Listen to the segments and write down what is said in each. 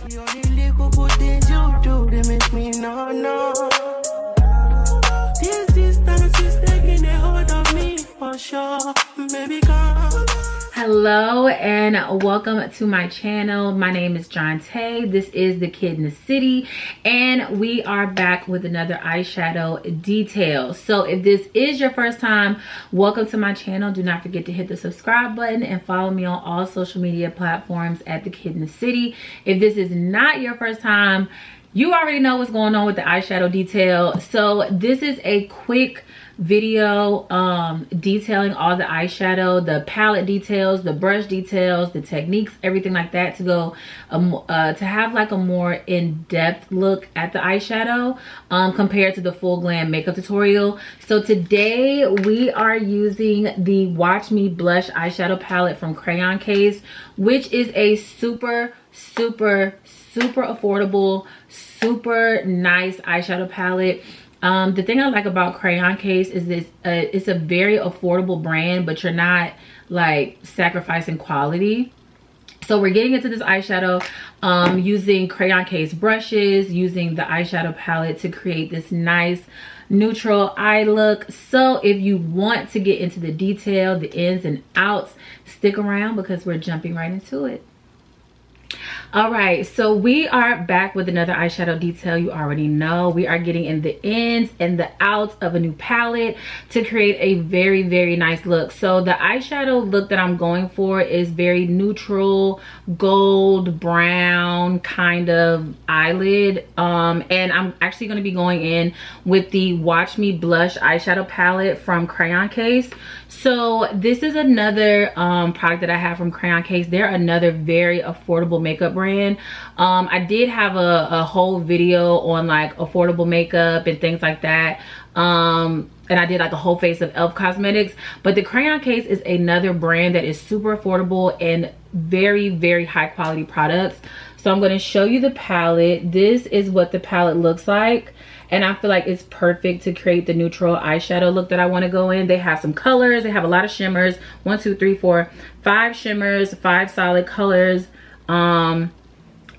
The only little good things you do, they make me no. This distance is taking a hold of me for sure. Baby, come. Hello and welcome to my channel. My name is Jonte. This is the Kid in the City and we are back with another eyeshadow detail. So if this is your first time, welcome to my channel. Do not forget to hit the subscribe button and follow me on all social media platforms at the Kid in the City. If this is not your first time, you already know what's going on with the eyeshadow detail. So this is a quick video detailing all the eyeshadow, the palette details, the brush details, the techniques, everything like that, to go to have like a more in-depth look at the eyeshadow compared to the full glam makeup tutorial. So today we are using the Watch Me Blush eyeshadow palette from Crayon case, which is a super affordable, super nice eyeshadow palette. The thing I like about Crayon case is this, it's a very affordable brand, but you're not like sacrificing quality. So we're getting into this eyeshadow using Crayon case brushes, using the eyeshadow palette to create this nice neutral eye look. So if you want to get into the detail, the ins and outs, stick around because we're jumping right into it. All right, so we are back with another eyeshadow detail. You already know we are getting in the ins and the outs of a new palette to create a very nice look. So the eyeshadow look that I'm going for is very neutral, gold brown kind of eyelid, and I'm actually going to be going in with the Watch Me Blush eyeshadow palette from Crayon case. So this is another product that I have from Crayon case. They're another very affordable makeup brand. I did have a whole video on like affordable makeup and things like that, and I did like a whole face of e.l.f. cosmetics, but the Crayon case is another brand that is super affordable and very high quality products. So I'm going to show you the palette. This is what the palette looks like, and I feel like it's perfect to create the neutral eyeshadow look that I want to go in. They have some colors, they have a lot of shimmers, 1 2 3 4 5 shimmers, 5 solid colors.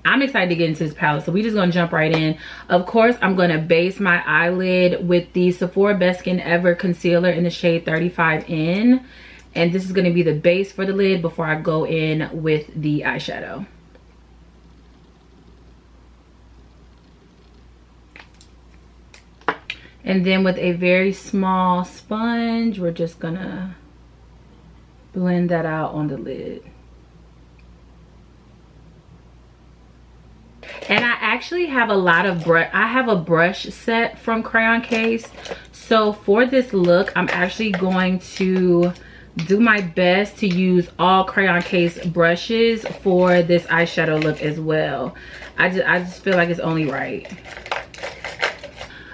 I'm excited to get into this palette, so we just gonna jump right in. Of course, I'm gonna base my eyelid with the Sephora Best Skin Ever concealer in the shade 35N, and this is gonna be the base for the lid before I go in with the eyeshadow. And then with a very small sponge, we're just gonna blend that out on the lid. And I actually have a lot of I have a brush set from Crayon case. So for this look, I'm actually going to do my best to use all Crayon case brushes for this eyeshadow look as well. I just feel like it's only right.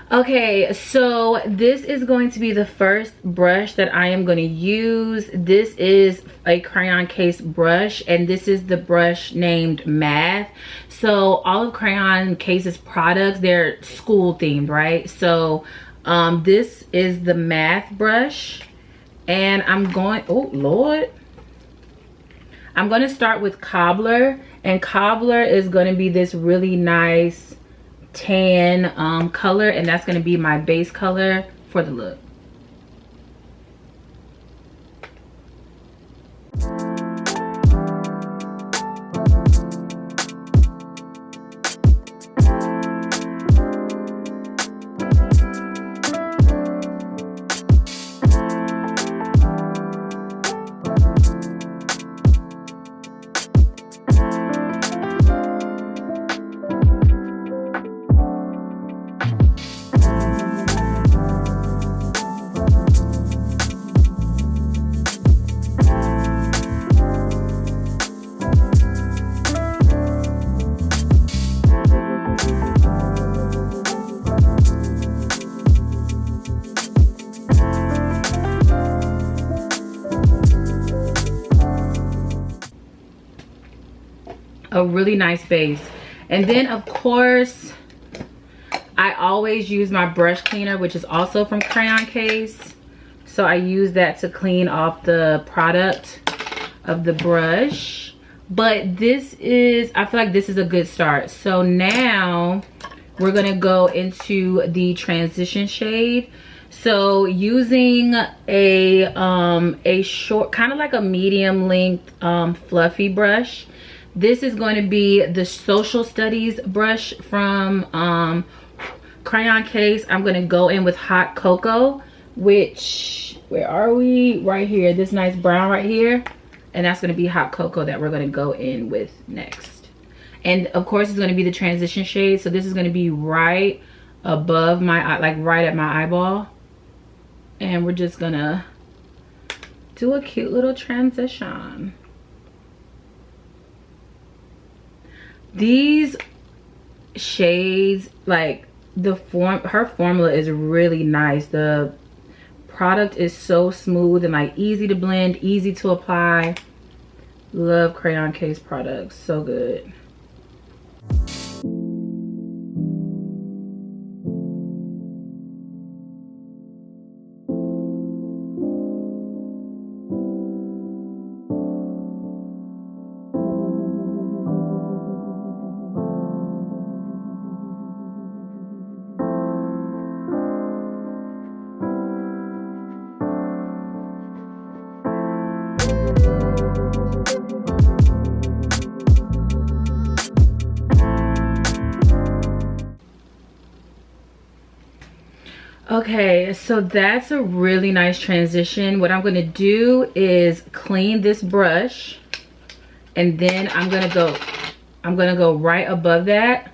Okay, so this is going to be the first brush that I am going to use. This is a Crayon case brush, and this is the brush named Math. So all of Crayon case's products, they're school themed, right? So this is the Math brush, and I'm going, oh Lord, I'm going to start with Cobbler, and Cobbler is going to be this really nice tan color, and that's going to be my base color for the look. A really nice base. And then of course I always use my brush cleaner, which is also from Crayon case. So I use that to clean off the product of the brush. but this is, I feel like this is a good start. So now we're gonna go into the transition shade. So using a short, kind of like a medium length fluffy brush. This is going to be the Social Studies brush from Crayon Case. I'm gonna go in with Hot Cocoa, which, where are we? Right here, this nice brown right here. And that's gonna be Hot Cocoa that we're gonna go in with next. And of course it's gonna be the transition shade. So this is gonna be right above my eye, like right at my eyeball. And we're just gonna do a cute little transition. These shades, like her formula is really nice. The product is so smooth and like easy to blend, easy to apply. Love Crayon Case products, so good. Okay, so that's a really nice transition. What I'm gonna do is clean this brush, and then I'm gonna go right above that,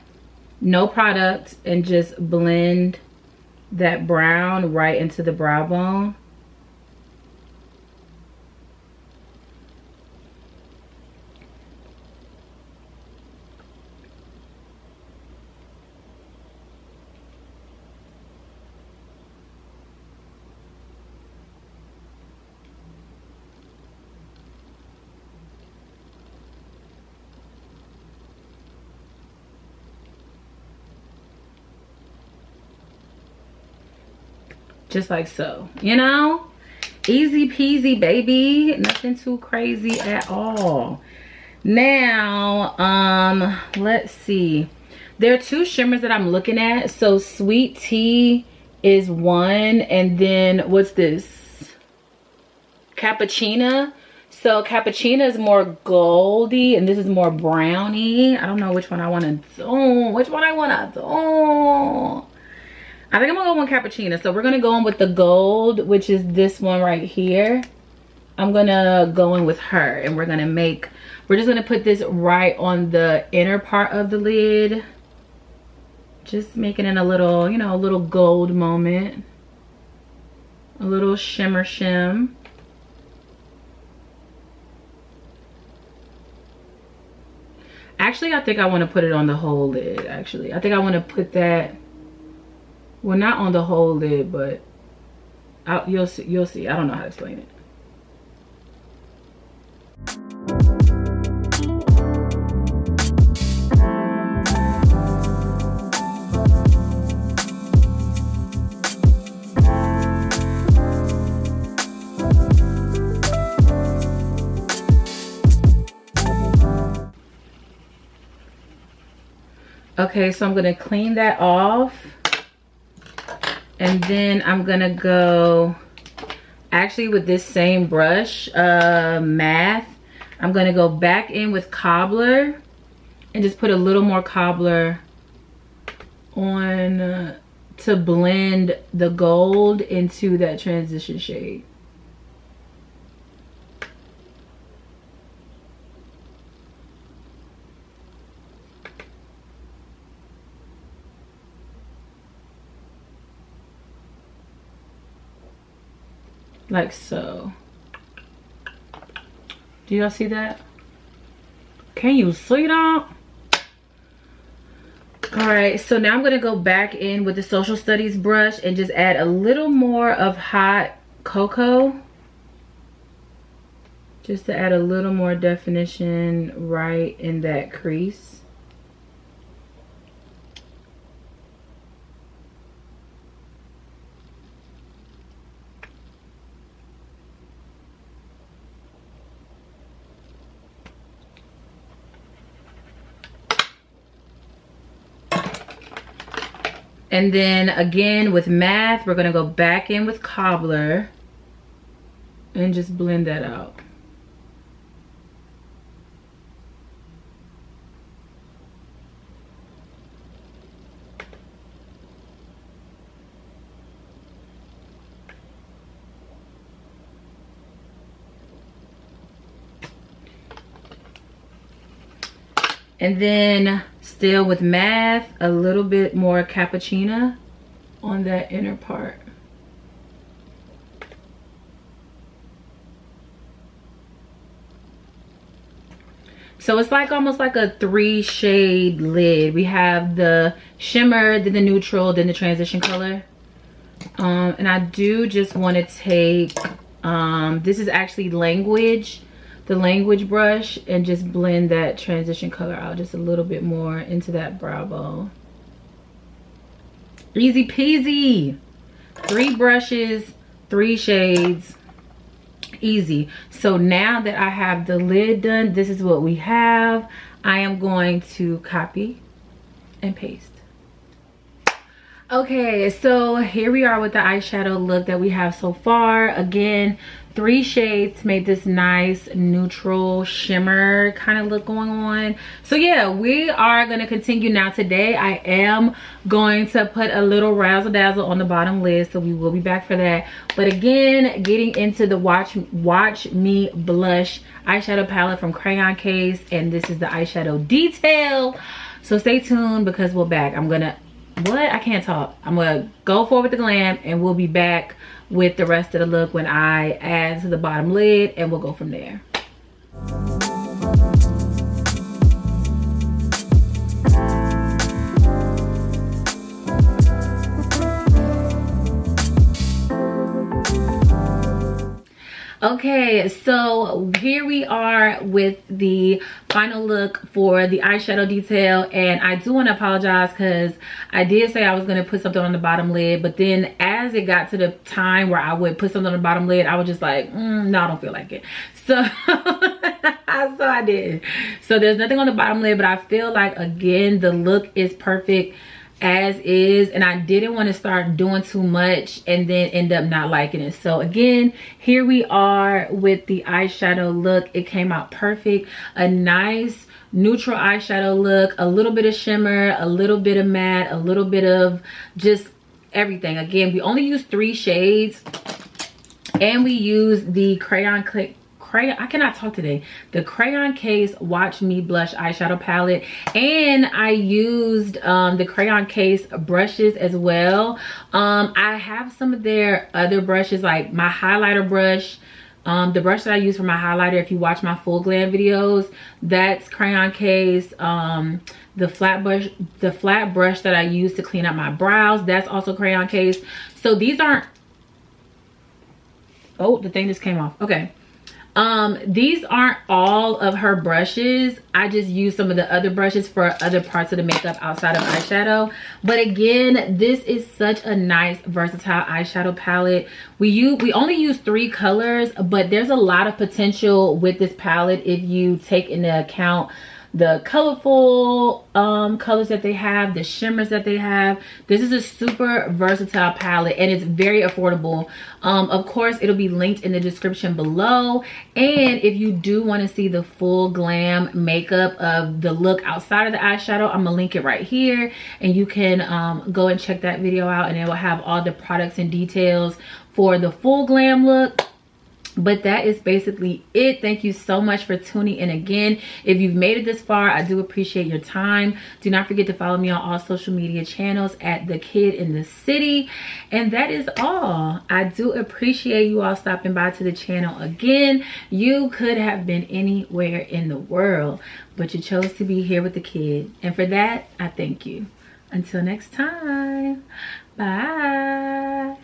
no product, and just blend that brown right into the brow bone. Just like so, you know, easy peasy, baby, nothing too crazy at all. Now let's see, there are two shimmers that I'm looking at. So Sweet Tea is one, and then what's this, Cappuccino. So Cappuccino is more goldy and this is more browny. I don't know which one I want to do. I think I'm gonna go with Cappuccino. So we're gonna go in with the gold, which is this one right here. I'm gonna go in with her, and we're just gonna put this right on the inner part of the lid. Just making it a little, you know, a little gold moment. A little shimmer shim. Actually, I think I want to put it on the whole lid. Actually, I think I want to put that, well, not on the whole lid, but you'll see. I don't know how to explain it. Okay, so I'm gonna clean that off, and then I'm gonna go, actually with this same brush, Math, I'm gonna go back in with Cobbler and just put a little more Cobbler on to blend the gold into that transition shade. Like so. Do y'all see that? Can you see that? All right, so now I'm gonna go back in with the Social Studies brush and just add a little more of Hot Cocoa, just to add a little more definition right in that crease. And then again with math, we're gonna go back in with cobbler and just blend that out. And then still with math, a little bit more cappuccino on that inner part. So it's like almost like a 3-shade lid. We have the shimmer, then the neutral, then the transition color. And I do just want to take, this is actually the language brush, and just blend that transition color out just a little bit more into that brow bone. Easy peasy. 3 brushes, 3 shades, easy. So now that I have the lid done, this is what we have. I am going to copy and paste. Okay, so here we are with the eyeshadow look that we have so far. Again, 3 shades to make this nice neutral shimmer kind of look going on. So yeah, we are going to continue now. Today I am going to put a little razzle dazzle on the bottom lid, so we will be back for that. But again, getting into the Watch Me Blush eyeshadow palette from Crayon Case, and this is the eyeshadow detail. So stay tuned because we're back. I can't talk. I'm gonna go forward with the glam, and we'll be back with the rest of the look when I add to the bottom lid, and we'll go from there. Okay, so here we are with the final look for the eyeshadow detail, and I do want to apologize because I did say I was going to put something on the bottom lid, but then as it got to the time where I would put something on the bottom lid, I was just like, no, I don't feel like it. So so I did. So there's nothing on the bottom lid, but I feel like, again, the look is perfect as is, and I didn't want to start doing too much and then end up not liking it. So again, here we are with the eyeshadow look. It came out perfect. A nice neutral eyeshadow look, a little bit of shimmer, a little bit of matte, a little bit of just everything. Again, we only use 3 shades, and we use the I cannot talk today. The Crayon Case Watch Me Blush eyeshadow palette, and I used the Crayon Case brushes as well. I have some of their other brushes, like my highlighter brush. The brush that I use for my highlighter, if you watch my full glam videos, that's Crayon Case. The flat brush that I use to clean up my brows, that's also Crayon Case. So these aren't, oh, the thing just came off. Okay. These aren't all of her brushes. I just use some of the other brushes for other parts of the makeup outside of eyeshadow. But again, this is such a nice versatile eyeshadow palette. We only use 3 colors, but there's a lot of potential with this palette if you take into account the colorful colors that they have, the shimmers that they have. This is a super versatile palette, and it's very affordable. Of course, it'll be linked in the description below. And if you do want to see the full glam makeup of the look outside of the eyeshadow, I'm gonna link it right here, and you can go and check that video out, and it will have all the products and details for the full glam look. But that is basically it. Thank you so much for tuning in again. If you've made it this far, I do appreciate your time. Do not forget to follow me on all social media channels at The Kid in the City. And that is all. I do appreciate you all stopping by to the channel again. You could have been anywhere in the world, but you chose to be here with the kid. And for that, I thank you. Until next time, bye.